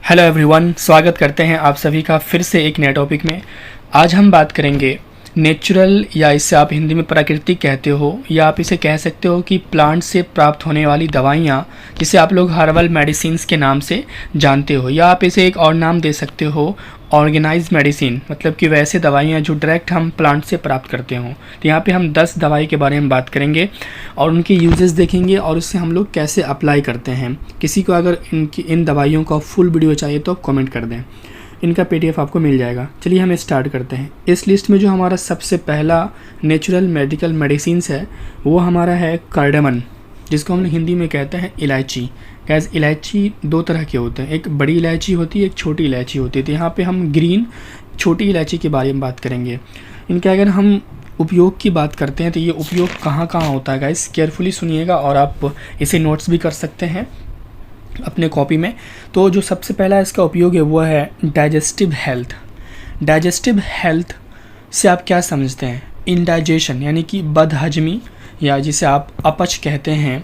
Hello everyone, स्वागत करते हैं आप सभी का फिर से एक नए टॉपिक में। आज हम बात करेंगे नेचुरल, या इसे आप हिंदी में प्राकृतिक कहते हो, या आप इसे कह सकते हो कि प्लांट से प्राप्त होने वाली दवाइयाँ, जिसे आप लोग हर्बल मेडिसिन्स के नाम से जानते हो, या आप इसे एक और नाम दे सकते हो ऑर्गेनाइज मेडिसिन, मतलब कि वैसे दवाइयाँ जो डायरेक्ट हम प्लांट से प्राप्त करते हों। तो यहाँ पे हम 10 दवाई के बारे में बात करेंगे और उनके यूजेस देखेंगे और उससे हम लोग कैसे अप्लाई करते हैं। किसी को अगर इन दवाइयों का फुल वीडियो चाहिए तो आप कमेंट कर दें, इनका PDF आपको मिल जाएगा। चलिए हम स्टार्ट करते हैं। इस लिस्ट में जो हमारा सबसे पहला नेचुरल मेडिकल मेडिसिन्स है वो हमारा है कार्डामन, जिसको हम हिंदी में कहते हैं इलायची। गैस, इलायची दो तरह के होते हैं, एक बड़ी इलायची होती है, एक छोटी इलायची होती है। तो यहाँ पे हम ग्रीन छोटी इलायची के बारे में बात करेंगे। इनके अगर हम उपयोग की बात करते हैं तो ये उपयोग कहाँ कहाँ होता है गैस, केयरफुली सुनिएगा और आप इसे नोट्स भी कर सकते हैं अपने कॉपी में। तो जो सबसे पहला इसका उपयोग है वो है डाइजेस्टिव हेल्थ। डाइजेस्टिव हेल्थ से आप क्या समझते हैं? इंडाइजेशन यानी कि बदहजमी, या जिसे आप अपच कहते हैं।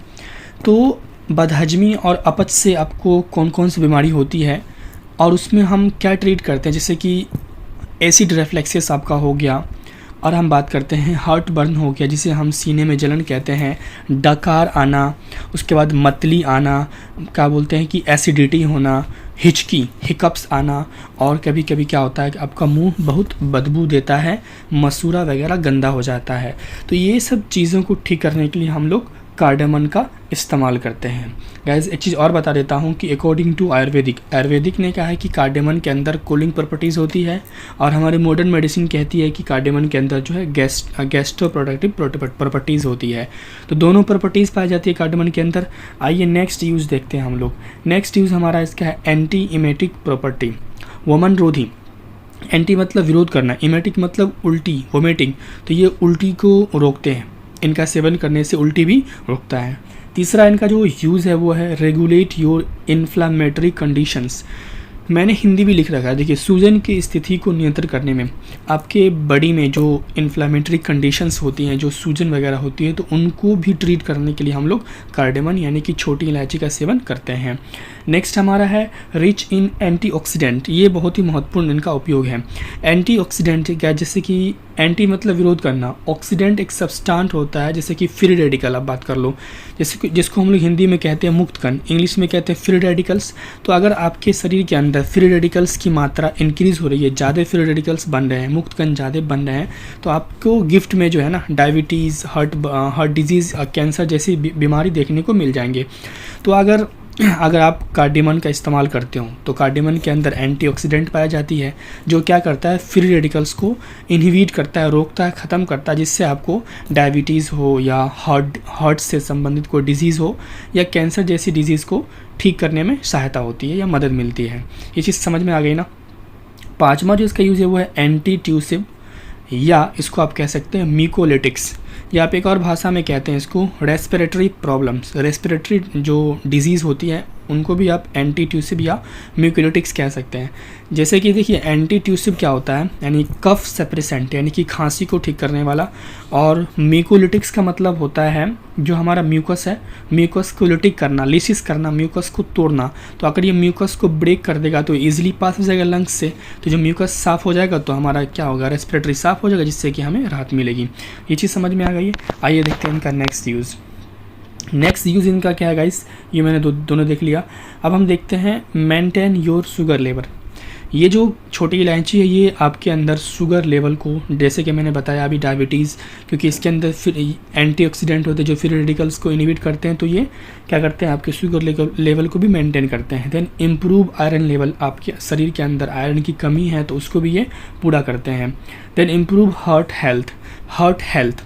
तो बदहजमी और अपच से आपको कौन कौन सी बीमारी होती है और उसमें हम क्या ट्रीट करते हैं, जैसे कि एसिड रिफ्लेक्सेस आपका हो गया, और हम बात करते हैं हार्ट बर्न हो गया, जिसे हम सीने में जलन कहते हैं, डकार आना, उसके बाद मतली आना, क्या बोलते हैं कि एसिडिटी होना, हिचकी हिकअप्स आना, और कभी कभी क्या होता है कि आपका मुंह बहुत बदबू देता है, मसूड़ा वगैरह गंदा हो जाता है। तो ये सब चीज़ों को ठीक करने के लिए हम लोग कार्डामन का इस्तेमाल करते हैं। गाइस, एक चीज़ और बता देता हूँ कि अकॉर्डिंग टू आयुर्वेदिक ने कहा है कि कार्डामन के अंदर कूलिंग प्रॉपर्टीज़ होती है, और हमारी मॉडर्न मेडिसिन कहती है कि कार्डामन के अंदर जो है गैस्ट्रो प्रोडक्टिव प्रॉपर्टीज़ होती है। तो दोनों प्रॉपर्टीज़ पाई जाती है कार्डामन के अंदर। आइए नेक्स्ट यूज़ देखते हैं हम लोग। नेक्स्ट यूज़ हमारा इसका है एंटी इमेटिक प्रॉपर्टी, वमन रोधी। एंटी मतलब विरोध करना, इमेटिक मतलब उल्टी, वोमिटिंग। तो ये उल्टी को रोकते हैं, इनका सेवन करने से उल्टी भी रुकता है। तीसरा इनका जो यूज़ है वो है रेगुलेट योर इन्फ्लामेटरी कंडीशंस। मैंने हिंदी भी लिख रखा है, देखिए, सूजन की स्थिति को नियंत्रित करने में, आपके बॉडी में जो इन्फ्लामेटरी कंडीशंस होती हैं, जो सूजन वगैरह होती है, तो उनको भी ट्रीट करने के लिए हम लोग कार्डामन यानी कि छोटी इलायची का सेवन करते हैं। नेक्स्ट हमारा है रिच इन एंटीऑक्सीडेंट। ये बहुत ही महत्वपूर्ण इनका उपयोग है। एंटीऑक्सीडेंट क्या, जैसे कि एंटी मतलब विरोध करना, ऑक्सीडेंट एक सब्सटेंस होता है, जैसे कि फ्री रेडिकल आप बात कर लो, जैसे कि जिसको हम लोग हिंदी में कहते हैं मुक्त कण, इंग्लिश में कहते हैं फ्री रेडिकल्स। तो अगर आपके शरीर के अंदर फ्री रेडिकल्स की मात्रा इंक्रीज़ हो रही है, ज़्यादा फ्री रेडिकल्स बन रहे हैं, मुक्त कण ज़्यादा बन रहे हैं, तो आपको गिफ्ट में जो है ना डायबिटीज़, हार्ट डिजीज़, कैंसर जैसी बीमारी देखने को मिल जाएंगे। तो अगर आप कार्डामन का इस्तेमाल करते हो तो कार्डामन के अंदर एंटीऑक्सीडेंट पाई जाती है, जो क्या करता है, फ्री रेडिकल्स को इनहिबिट करता है, रोकता है, ख़त्म करता है, जिससे आपको डायबिटीज़ हो या हार्ट से संबंधित कोई डिजीज़ हो या कैंसर जैसी डिजीज़ को ठीक करने में सहायता होती है या मदद मिलती है। ये चीज़ समझ में आ गई ना। पाँचवा जो इसका यूज़ है वो है एंटी ट्यूसिव, या इसको आप कह सकते हैं म्यूकोलिटिक्स, या आप एक और भाषा में कहते हैं इसको रेस्पिरेटरी प्रॉब्लम्स। रेस्पिरेटरी जो डिजीज़ होती है उनको भी आप एंटी ट्यूसिव या म्यूकोलिटिक्स कह सकते हैं। जैसे कि देखिए, एंटी ट्यूसिव क्या होता है, यानी कफ सेप्रेसेंट, यानी कि खांसी को ठीक करने वाला, और म्यूकोलिटिक्स का मतलब होता है जो हमारा म्यूकस है, म्यूकस को लिटिक करना, लिसिस करना, म्यूकस को तोड़ना। तो अगर ये म्यूकस को ब्रेक कर देगा तो ईजिली पास हो जाएगा लंग्स से, तो जो म्यूकस साफ़ हो जाएगा तो हमारा क्या होगा, रेस्पिरेटरी साफ़ हो जाएगा, जिससे कि हमें राहत मिलेगी। ये चीज़ समझ में आ गई है। आइए देखते हैं इनका नेक्स्ट यूज़। नेक्स्ट यूज़ इनका क्या है गाइस, ये मैंने दोनों देख लिया। अब हम देखते हैं मेंटेन योर शुगर लेवल। ये जो छोटी इलायची है ये आपके अंदर शुगर लेवल को, जैसे कि मैंने बताया अभी डायबिटीज़, क्योंकि इसके अंदर फिर एंटीऑक्सीडेंट होते हैं जो फ्री रेडिकल्स को इनहिबिट करते हैं, तो ये क्या करते हैं, आपके शुगर लेवल को भी मेंटेन करते हैं। देन इम्प्रूव आयरन लेवल, आपके शरीर के अंदर आयरन की कमी है तो उसको भी ये पूरा करते हैं। देन इम्प्रूव हार्ट हेल्थ,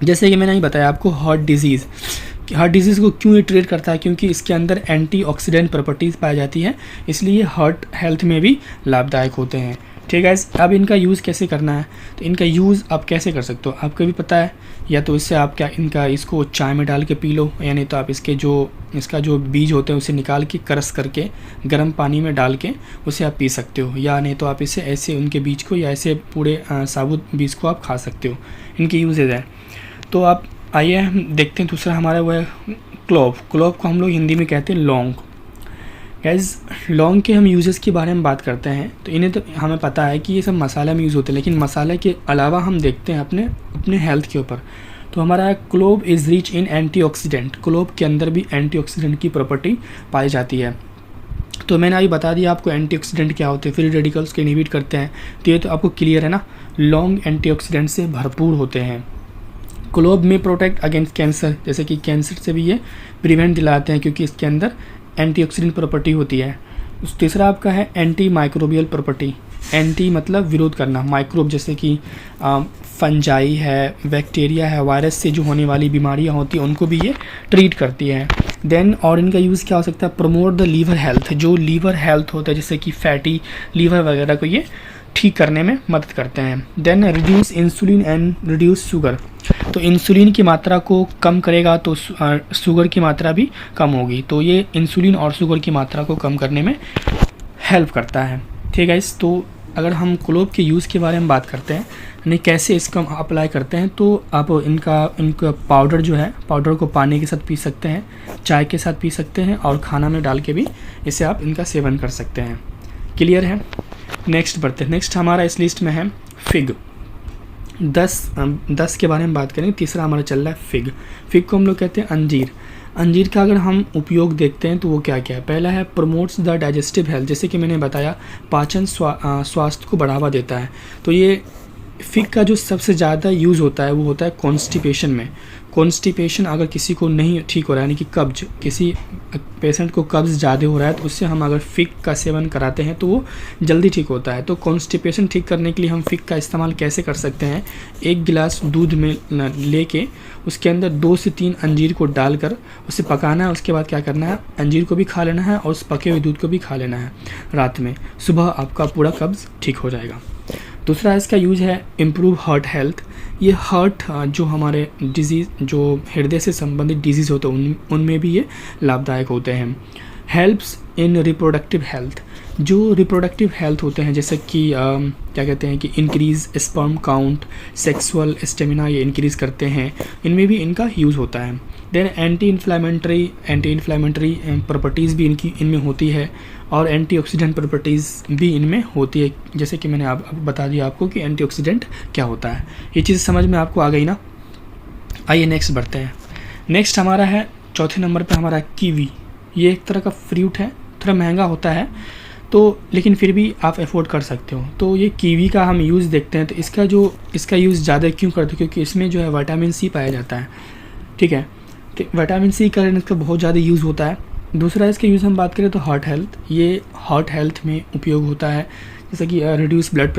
जैसे कि मैंने ही बताया आपको हार्ट डिजीज़ को क्यों ये ट्रीट करता है, क्योंकि इसके अंदर एंटीऑक्सीडेंट प्रॉपर्टीज़ पाई जाती है, इसलिए हार्ट हेल्थ में भी लाभदायक होते हैं। ठीक है। अब इनका यूज़ कैसे करना है, तो इनका यूज़ आप कैसे कर सकते हो, आपको भी पता है, या तो इससे आप इसको चाय में डाल के पी लो, यानी तो आप इसका जो बीज होते हैं उसे निकाल के क्रश करके गर्म पानी में डाल के उसे आप पी सकते हो, या नहीं तो आप इसे ऐसे उनके बीज को या ऐसे पूरे साबुत बीज को आप खा सकते हो। इनके यूजेज है। तो आप आइए हम देखते हैं दूसरा हमारा वो है क्लोव को हम लोग हिंदी में कहते हैं लौंग। गाइज लौंग के हम यूजेस के बारे में बात करते हैं तो इन्हें तो हमें पता है कि ये सब मसाला में यूज़ होते हैं, लेकिन मसाले के अलावा हम देखते हैं अपने अपने हेल्थ के ऊपर। तो हमारा clove is rich in antioxidant, clove के अंदर भी एंटीऑक्सीडेंट की प्रॉपर्टी पाई जाती है। तो मैंने अभी बता दिया आपको एंटीऑक्सीडेंट क्या होते हैं, फ्री रेडिकल्स को इनहिबिट करते हैं, तो ये तो आपको क्लियर है ना। लौंग एंटीऑक्सीडेंट से भरपूर होते हैं। क्लोव में प्रोटेक्ट अगेंस्ट कैंसर, जैसे कि कैंसर से भी ये प्रिवेंट दिलाते हैं क्योंकि इसके अंदर एंटीऑक्सीडेंट प्रॉपर्टी होती है। तीसरा आपका है एंटी माइक्रोबियल प्रॉपर्टी, एंटी मतलब विरोध करना, माइक्रोब जैसे कि फंजाई है, बैक्टीरिया है, वायरस से जो होने वाली बीमारियां होती हैं उनको भी ये ट्रीट करती है। देन और इनका यूज़ क्या हो सकता है, प्रमोट द लीवर हेल्थ, जो लीवर हेल्थ होता है जैसे कि फैटी लीवर वगैरह को ये ठीक करने में मदद करते हैं। Then reduce insulin and reduce sugar, तो इंसुलिन की मात्रा को कम करेगा तो शुगर की मात्रा भी कम होगी, तो ये इंसुलिन और शुगर की मात्रा को कम करने में हेल्प करता है। ठीक है, तो अगर हम क्लोव के यूज़ के बारे में बात करते हैं यानी कैसे इसको हम अप्लाई करते हैं, तो आप इनका पाउडर जो है, पाउडर को पानी के साथ पी सकते हैं, चाय के साथ पी सकते हैं और खाना में डाल के भी इसे आप इनका सेवन कर सकते हैं। क्लियर है। नेक्स्ट बढ़ते हैं। नेक्स्ट हमारा इस लिस्ट में है फिग। 10 के बारे में बात करें। तीसरा हमारा चल रहा है फिग। फिग को हम लोग कहते हैं अंजीर। अंजीर का अगर हम उपयोग देखते हैं तो वो क्या क्या है। पहला है प्रमोट्स द डाइजेस्टिव हेल्थ, जैसे कि मैंने बताया पाचन स्वास्थ्य को बढ़ावा देता है। तो ये फिग का जो सबसे ज़्यादा यूज़ होता है वो होता है कॉन्स्टिपेशन में। कॉन्स्टिपेशन अगर किसी को नहीं ठीक हो रहा है यानी कि कब्ज, किसी पेशेंट को कब्ज़ ज़्यादा हो रहा है तो उससे हम अगर फिग का सेवन कराते हैं तो वो जल्दी ठीक होता है। तो कॉन्स्टिपेशन ठीक करने के लिए हम फिग का इस्तेमाल कैसे कर सकते हैं, 1 गिलास दूध में लेके उसके अंदर 2 से 3 अंजीर को डालकर उसे पकाना है। उसके बाद क्या करना है, अंजीर को भी खा लेना है और उस पके हुए दूध को भी खा लेना है रात में। सुबह आपका पूरा कब्ज़ ठीक हो जाएगा। दूसरा इसका यूज़ है इम्प्रूव हार्ट हेल्थ। ये हार्ट जो हमारे डिजीज़, जो हृदय से संबंधित डिजीज़ होते हैं उनमें भी ये लाभदायक होते हैं। हेल्प्स इन रिप्रोडक्टिव हेल्थ, जो रिप्रोडक्टिव हेल्थ होते हैं जैसे कि क्या कहते हैं कि increase sperm count, sexual stamina ये इंक्रीज़ करते हैं, इनमें भी इनका यूज़ होता है। देन एंटी इन्फ्लामेटरी प्रॉपर्टीज़ भी इनमें होती है और एंटीऑक्सीडेंट प्रॉपर्टीज़ भी इनमें होती है, जैसे कि मैंने आप बता दिया आपको कि एंटीऑक्सीडेंट क्या होता है। ये चीज़ समझ में आपको आ गई ना। आइए नेक्स्ट बढ़ते हैं। नेक्स्ट हमारा है चौथे नंबर पे हमारा कीवी। ये एक तरह का फ्रूट है, थोड़ा महंगा होता है तो लेकिन फिर भी आप अफोर्ड कर सकते हो। तो ये कीवी का हम यूज़ देखते हैं तो इसका यूज़ ज़्यादा क्यों करते हैं, क्योंकि इसमें जो है विटामिन सी पाया जाता है। ठीक है, तो विटामिन सी का इसका बहुत ज़्यादा यूज़ होता है। दूसरा इसका यूज़ हम बात करें तो हार्ट हेल्थ, ये हार्ट हेल्थ में उपयोग होता है, जैसे कि रिड्यूस ब्लड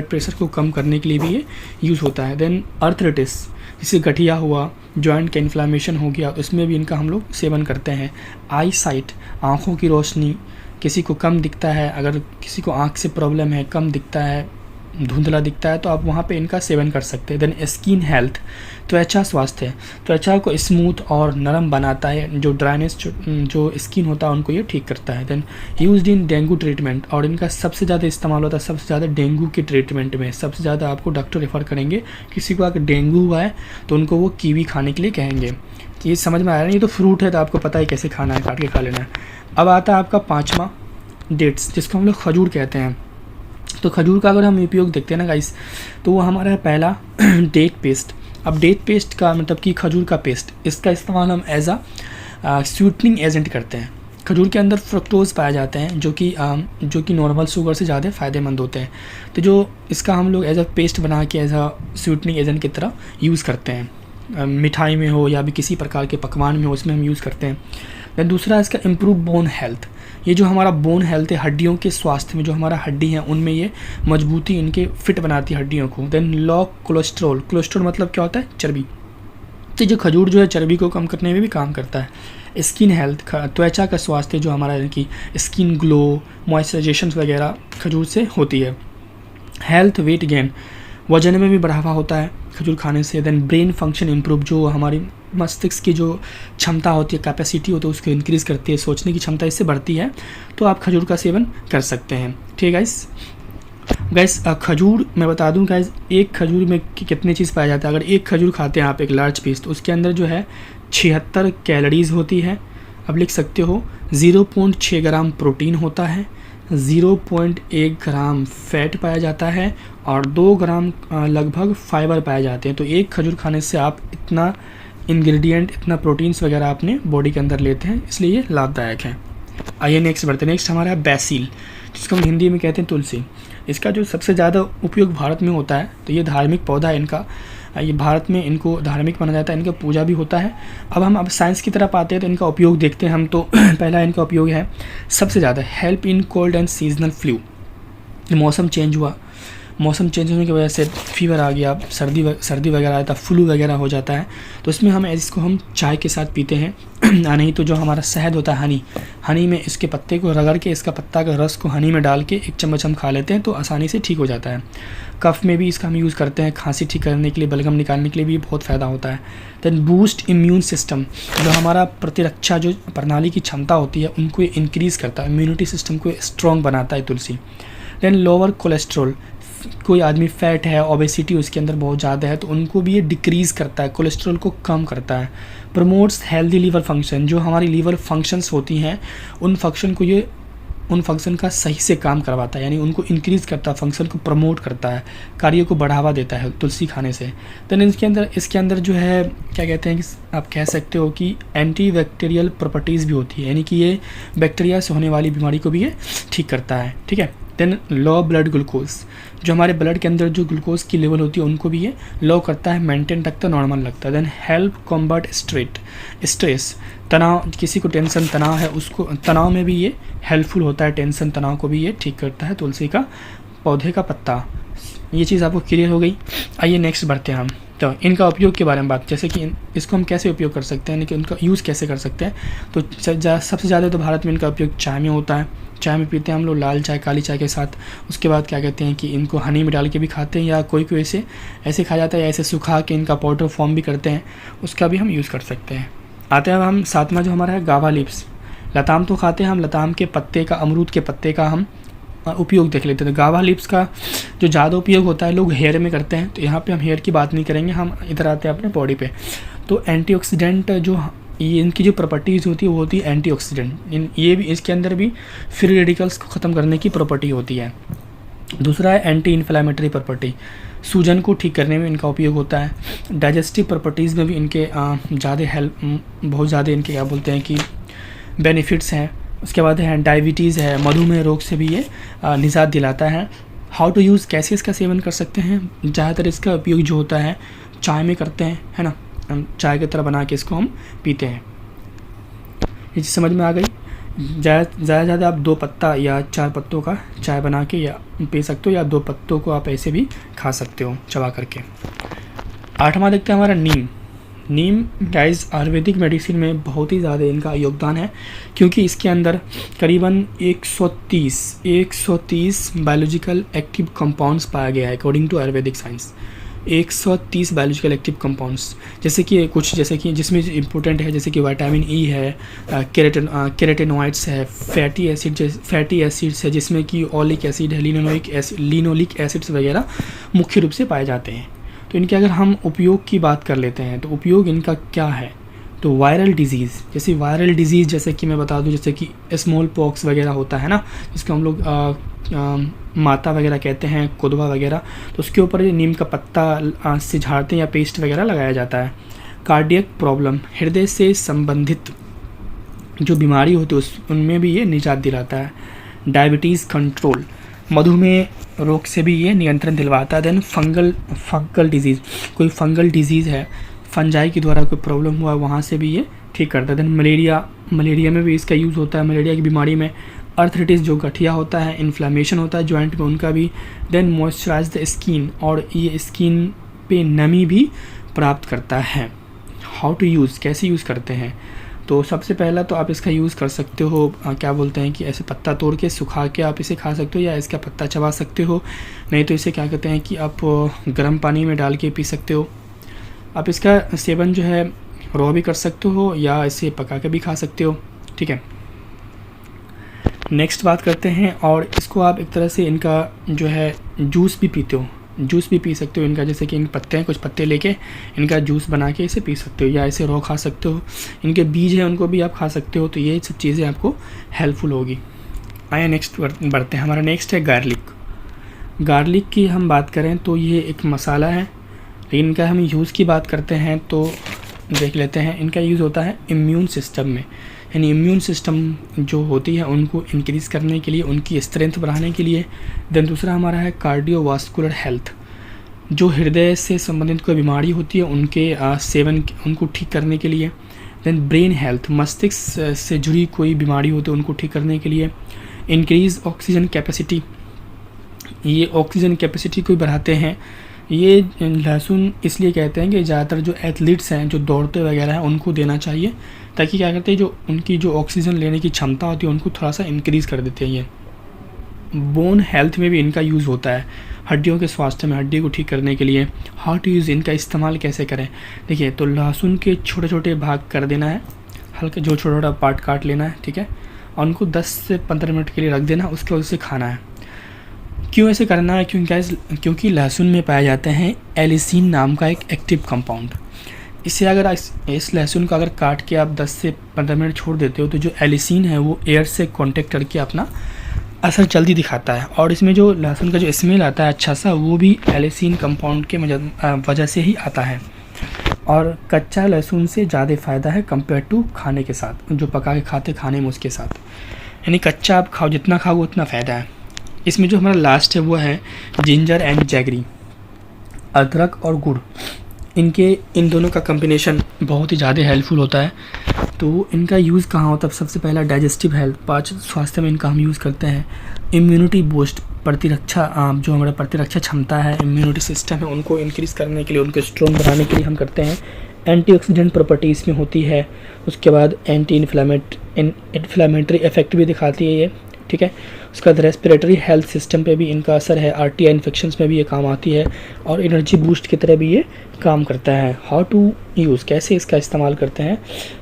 प्रेशर को कम करने के लिए भी ये यूज़ होता है। देन अर्थराइटिस, जैसे गठिया हुआ, जॉइंट का इन्फ्लामेशन हो गया, उसमें भी इनका हम लोग सेवन करते हैं। आई साइट, आँखों की रोशनी, किसी को कम दिखता है, अगर किसी को आँख से प्रॉब्लम है, कम दिखता है, धुंधला दिखता है तो आप वहाँ पे इनका सेवन कर सकते हैं। देन स्किन हेल्थ, त्वचा स्वास्थ्य, त्वचा को स्मूथ और नरम बनाता है, जो ड्राइनेस जो स्किन होता है उनको ये ठीक करता है। Then used in dengue treatment, और इनका सबसे ज़्यादा इस्तेमाल होता है सबसे ज़्यादा डेंगू के ट्रीटमेंट में। सबसे ज़्यादा आपको डॉक्टर रेफ़र करेंगे, किसी को अगर डेंगू हुआ है तो उनको वो कीवी खाने के लिए कहेंगे। ये समझ में आ रहा है, ये तो फ्रूट है तो आपको पता है कैसे खाना है, काट के खा लेना है। अब आता है आपका 5वां डेट्स, जिसको हम लोग खजूर कहते हैं। तो खजूर का अगर हम उपयोग देखते हैं ना गाइस, तो वो हमारा है पहला डेट पेस्ट। अब डेट पेस्ट का मतलब कि खजूर का पेस्ट, इसका इस्तेमाल हम एज आ स्वीटनिंग एजेंट करते हैं। खजूर के अंदर फ्रक्टोज पाए जाते हैं जो कि नॉर्मल शुगर से ज़्यादा फ़ायदेमंद होते हैं। तो जो इसका हम लोग एज अ पेस्ट बना के एज अ स्वीटनिंग एजेंट की तरह यूज़ करते हैं, मिठाई में हो या भी किसी प्रकार के पकवान में हो, उसमें हम यूज़ करते हैं। देन दूसरा इसका इम्प्रूव बोन हेल्थ, ये जो हमारा बोन हेल्थ है, हड्डियों के स्वास्थ्य में जो हमारा हड्डी है उनमें ये मजबूती इनके फिट बनाती है हड्डियों को। देन लो कोलेस्ट्रॉल, कोलेस्ट्रॉल मतलब क्या होता है, चर्बी। तो जो खजूर जो है चर्बी को कम करने में भी काम करता है। स्किन हेल्थ, त्वचा का स्वास्थ्य जो हमारा इनकी स्किन ग्लो, मॉइस्चराइजेशन वगैरह खजूर से होती है। हेल्थ, वेट गेन, वजन में भी बढ़ावा होता है खजूर खाने से। देन ब्रेन फंक्शन इम्प्रूव, जो हमारी मस्तिष्क की जो क्षमता होती है, कैपेसिटी होती है, उसको इंक्रीज़ करती है, सोचने की क्षमता इससे बढ़ती है। तो आप खजूर का सेवन कर सकते हैं। ठीक है गाइस, खजूर मैं बता दूं गाइस, एक खजूर में कितनी चीज़ पाया जाता है। अगर एक खजूर खाते हैं आप, एक लार्ज पीस, तो उसके अंदर जो है 76 कैलोरीज़ होती है अब लिख सकते हो 0.6 ग्राम प्रोटीन होता है, 0.1 ग्राम फैट पाया जाता है और 2 ग्राम लगभग फाइबर पाए जाते हैं। तो एक खजूर खाने से आप इतना इंग्रेडिएंट, इतना प्रोटीन्स वगैरह अपने बॉडी के अंदर लेते हैं, इसलिए ये लाभदायक है। आइए नेक्स्ट बढ़ते हैं। नेक्स्ट हमारा है बैसिल, जिसको हम हिंदी में कहते हैं तुलसी। इसका जो सबसे ज़्यादा उपयोग भारत में होता है, तो ये धार्मिक पौधा है इनका, ये भारत में इनको धार्मिक माना जाता है, इनका पूजा भी होता है। अब साइंस की तरफ आते हैं तो इनका उपयोग देखते हैं हम। तो पहला इनका उपयोग है सबसे ज़्यादा, help in cold and seasonal flu. मौसम चेंज हुआ, मौसम चेंज होने की वजह से फीवर आ गया, सर्दी वगैरह आता है, फ्लू वगैरह हो जाता है, तो इसमें हम इसको हम चाय के साथ पीते हैं। नहीं तो जो हमारा शहद होता है, हनी में इसके पत्ते को रगड़ के, इसका पत्ता का रस को हनी में डाल के 1 चम्मच हम खा लेते हैं, तो आसानी से ठीक हो जाता है। कफ में भी इसका हम यूज़ करते हैं, खांसी ठीक करने के लिए, बलगम निकालने के लिए भी बहुत फ़ायदा होता है। देन बूस्ट इम्यून सिस्टम, जो हमारा प्रतिरक्षा जो प्रणाली की क्षमता होती है उनको इंक्रीज़ करता है, इम्यूनिटी सिस्टम को स्ट्रॉन्ग बनाता है तुलसी। देन लोअर कोलेस्ट्रॉल, कोई आदमी फैट है, ओबेसिटी उसके अंदर बहुत ज़्यादा है, तो उनको भी ये डिक्रीज़ करता है, कोलेस्ट्रॉल को कम करता है। प्रमोट्स हेल्दी लीवर फंक्शन, जो हमारी लीवर फंक्शंस होती हैं उन फंक्शन का सही से काम करवाता है, यानी उनको इंक्रीज़ करता है, फंक्शन को प्रमोट करता है, कार्य को बढ़ावा देता है तुलसी खाने से। देन इसके अंदर जो है क्या कहते हैं कि आप कह सकते हो कि एंटी बैक्टीरियल प्रॉपर्टीज़ भी होती है, यानी कि ये बैक्टीरिया से होने वाली बीमारी को भी ये ठीक करता है। ठीक है। देन लो ब्लड ग्लूकोज, जो हमारे ब्लड के अंदर जो ग्लूकोज की लेवल होती है उनको भी ये लो करता है, मेंटेन रखता है, नॉर्मल रखता है। देन हेल्प कॉम्बैट स्ट्रेस, तनाव, किसी को टेंशन तनाव है उसको, तनाव में भी ये हेल्पफुल होता है, टेंशन तनाव को भी ये ठीक करता है तुलसी का पौधे का पत्ता। ये चीज़ आपको क्लियर हो गई। आइए नेक्स्ट बढ़ते हैं हम। तो इनका उपयोग के बारे में बात, जैसे कि इसको हम कैसे उपयोग कर सकते हैं, यानी कि उनका यूज़ कैसे कर सकते हैं। तो सबसे ज़्यादा तो भारत में इनका उपयोग चाय में होता है, चाय में पीते हैं हम लोग, लाल चाय, काली चाय के साथ। उसके बाद क्या कहते हैं कि इनको हनी में डाल के भी खाते हैं, या कोई ऐसे खा जाता है, या ऐसे सुखा के इनका पाउडर फॉर्म भी करते हैं, उसका भी हम यूज़ कर सकते हैं। आते हैं अब हम सातवां जो हमारा है गावा लीव्स। लताम तो खाते हैं हम, लताम के पत्ते का, अमरूद के पत्ते का हम उपयोग देख लेते हैं। तो गावा लीव्स का जो ज़्यादा उपयोग होता है लोग हेयर में करते हैं, तो यहाँ पे हम हेयर की बात नहीं करेंगे, हम इधर आते हैं अपने बॉडी पे। तो एंटीऑक्सीडेंट जो ये इनकी जो प्रॉपर्टीज़ होती है वो होती है एंटीऑक्सीडेंट। ये भी इसके अंदर भी फ्री रेडिकल्स को ख़त्म करने की प्रॉपर्टी होती है। दूसरा है एंटी इन्फ्लेमेटरी प्रॉपर्टी, सूजन को ठीक करने में इनका उपयोग होता है। डाइजेस्टिव प्रॉपर्टीज़ में भी इनके बहुत ज़्यादा इनके क्या बोलते हैं कि बेनिफिट्स हैं। उसके बाद है डायबिटीज़ है, मधुमेह रोग से भी ये निजात दिलाता है। हाउ टू यूज़, कैसे इसका सेवन कर सकते हैं। ज़्यादातर इसका उपयोग जो होता है चाय में करते हैं, है ना, हम चाय की तरह बना के इसको हम पीते हैं। ये चीज़ समझ में आ गई। ज़्यादा आप 2 पत्ता या 4 पत्तों का चाय बना के या पी सकते हो, या 2 पत्तों को आप ऐसे भी खा सकते हो चबा करके। 8वां देखते हैं हमारा नीम गाइस, आयुर्वेदिक मेडिसिन में बहुत ही ज़्यादा इनका योगदान है, क्योंकि इसके अंदर करीबन 130 बायोलॉजिकल एक्टिव कंपाउंड्स पाया गया है according to Ayurvedic science. 130 biological active compounds, जैसे कि जिसमें इंपॉर्टेंट है, जैसे कि विटामिन ई है, केराटिनॉइड्स है, फैटी एसिड्स है, जिसमें कि ओलिक एसिड है, लिनोलिक एसिड्स वगैरह मुख्य रूप से पाए जाते हैं। तो इनके अगर हम उपयोग की बात कर लेते हैं, तो उपयोग इनका क्या है। तो वायरल डिजीज़, जैसे कि मैं बता दूं, जैसे कि स्मॉल पॉक्स वगैरह होता है ना, जिसको हम लोग माता वगैरह कहते हैं, कोदवा वगैरह, तो उसके ऊपर नीम का पत्ता से झाड़ते हैं या पेस्ट वगैरह लगाया जाता है। कार्डियक प्रॉब्लम, हृदय से संबंधित जो बीमारी होती है उनमें भी ये निजात दिलाता है। डायबिटीज़ कंट्रोल, मधुमेह रोग से भी ये नियंत्रण दिलवाता है। देन फंगल डिजीज़, कोई फंगल डिजीज़ है, फंजाई के द्वारा कोई प्रॉब्लम हुआ, वहाँ से भी ये ठीक करता है। देन मलेरिया में भी इसका यूज़ होता है, मलेरिया की बीमारी में। अर्थराइटिस, जो गठिया होता है, इन्फ्लेमेशन होता है जॉइंट में, उनका भी। देन मॉइस्चराइज द स्किन, और ये स्किन पे नमी भी प्राप्त करता है। हाउ टू यूज़, कैसे यूज़ करते हैं। तो सबसे पहला तो आप इसका यूज़ कर सकते हो, क्या बोलते हैं कि ऐसे पत्ता तोड़ के सुखा के आप इसे खा सकते हो, या इसका पत्ता चबा सकते हो। नहीं तो इसे क्या कहते हैं कि आप गर्म पानी में डाल के पी सकते हो। आप इसका सेवन जो है रॉ भी कर सकते हो, या इसे पका के भी खा सकते हो। ठीक है। नेक्स्ट बात करते हैं, और इसको आप एक तरह से इनका जो है जूस भी पीते हो, जूस भी पी सकते हो इनका, जैसे कि इन पत्ते हैं, कुछ पत्ते लेके इनका जूस बना के इसे पी सकते हो, या ऐसे रॉ खा सकते हो। इनके बीज हैं उनको भी आप खा सकते हो। तो ये सब चीज़ें आपको हेल्पफुल होगी। आइए नेक्स्ट बढ़ते हैं। हमारा नेक्स्ट है गार्लिक। गार्लिक की हम बात करें तो ये एक मसाला है, लेकिन इनका हम यूज़ की बात करते हैं तो देख लेते हैं। इनका यूज़ होता है इम्यून सिस्टम में, यानी इम्यून सिस्टम जो होती है उनको इंक्रीज़ करने के लिए, उनकी स्ट्रेंथ बढ़ाने के लिए। देन दूसरा हमारा है कार्डियोवास्कुलर हेल्थ, जो हृदय से संबंधित कोई बीमारी होती है उनके सेवन उनको ठीक करने के लिए। देन ब्रेन हेल्थ, मस्तिष्क से जुड़ी कोई बीमारी होती है उनको ठीक करने के लिए। इंक्रीज़ ऑक्सीजन कैपेसिटी, ये ऑक्सीजन कैपेसिटी को बढ़ाते हैं। ये लहसुन इसलिए कहते हैं कि ज़्यादातर जो एथलीट्स हैं, जो दौड़ते वगैरह हैं, उनको देना चाहिए, ताकि क्या करते हैं, जो उनकी जो ऑक्सीजन लेने की क्षमता होती है उनको थोड़ा सा इंक्रीज़ कर देते हैं ये। बोन हेल्थ में भी इनका यूज़ होता है, हड्डियों के स्वास्थ्य में, हड्डी को ठीक करने के लिए। हाउ टू यूज़, इनका इस्तेमाल कैसे करें। देखिए, तो लहसुन के छोटे छोटे भाग कर देना है, हल्का जो छोटा छोटा पार्ट काट लेना है, ठीक है, और उनको 10 से 15 मिनट के लिए रख देना, उसके बाद उसे खाना है। क्यों ऐसे करना है, क्योंकि लहसुन में पाया जाता है एलिसिन नाम का एक एक्टिव कंपाउंड। इसे अगर इस लहसुन को अगर काट के आप 10 से 15 मिनट छोड़ देते हो तो जो एलिसिन है वो एयर से कांटेक्ट करके अपना असर जल्दी दिखाता है, और इसमें जो लहसुन का जो स्मेल आता है अच्छा सा, वो भी एलिसिन कंपाउंड के वजह से ही आता है। और कच्चा लहसुन से ज़्यादा फ़ायदा है कंपेयर टू खाने के साथ, जो पका के खाते खाने में उसके साथ, यानी कच्चा आप खाओ, जितना खाओ उतना फ़ायदा है। इसमें जो हमारा लास्ट है वो है जिंजर एंड जैगरी, अदरक और गुड़। इन दोनों का कम्बिनेशन बहुत ही ज़्यादा हेल्पफुल होता है। तो इनका यूज़ कहाँ होता है, सबसे पहला डाइजेस्टिव हेल्थ, पाचन स्वास्थ्य में इनका हम यूज़ करते हैं। इम्यूनिटी बूस्ट, प्रतिरक्षा, जो हमारा प्रतिरक्षा क्षमता है, इम्यूनिटी सिस्टम है, उनको इंक्रीज़ करने के लिए, उनको स्ट्रॉन्ग बनाने के लिए हम करते हैं। एंटीऑक्सीडेंट प्रॉपर्टीज़ में होती है। उसके बाद एंटी इन्फ्लेमेटरी इफेक्ट भी दिखाती है ये, ठीक है। उसके बाद रेस्पिरेटरी हेल्थ सिस्टम पे भी इनका असर है, आरटीआई इन्फेक्शंस में भी ये काम आती है, और एनर्जी बूस्ट की तरह भी ये काम करता है। हाउ टू यूज़, कैसे इसका इस्तेमाल करते हैं,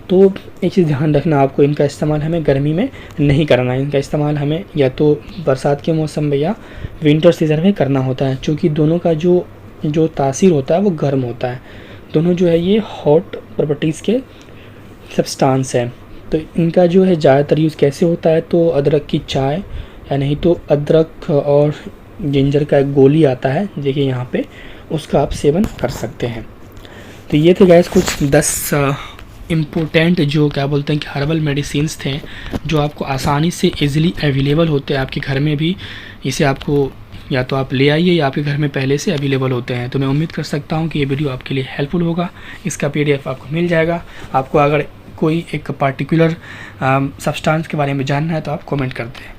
तो एक चीज़ ध्यान रखना आपको, इनका इस्तेमाल हमें गर्मी में नहीं करना है। इनका इस्तेमाल हमें या तो बरसात के मौसम में या विंटर सीज़न में करना होता है, क्योंकि दोनों का जो तासीर होता है वो गर्म होता है। दोनों जो है ये हॉट प्रॉपर्टीज़ के सब्सटेंस है। तो इनका जो है ज़्यादातर यूज़ कैसे होता है, तो अदरक की चाय, या नहीं तो अदरक और जिंजर का एक गोली आता है, देखिए यहाँ पे, उसका आप सेवन कर सकते हैं। तो ये थे गाइस कुछ 10 इम्पोर्टेंट जो क्या बोलते हैं कि हर्बल मेडिसिन्स थे, जो आपको आसानी से इजीली अवेलेबल होते हैं आपके घर में भी। इसे आपको या तो आप ले आइए या आपके घर में पहले से अवेलेबल होते हैं। तो मैं उम्मीद कर सकता हूँ कि ये वीडियो आपके लिए हेल्पफुल होगा। इसका PDF आपको मिल जाएगा। आपको अगर कोई एक पर्टिकुलर सब्सटेंस के बारे में जानना है तो आप कमेंट करते हैं।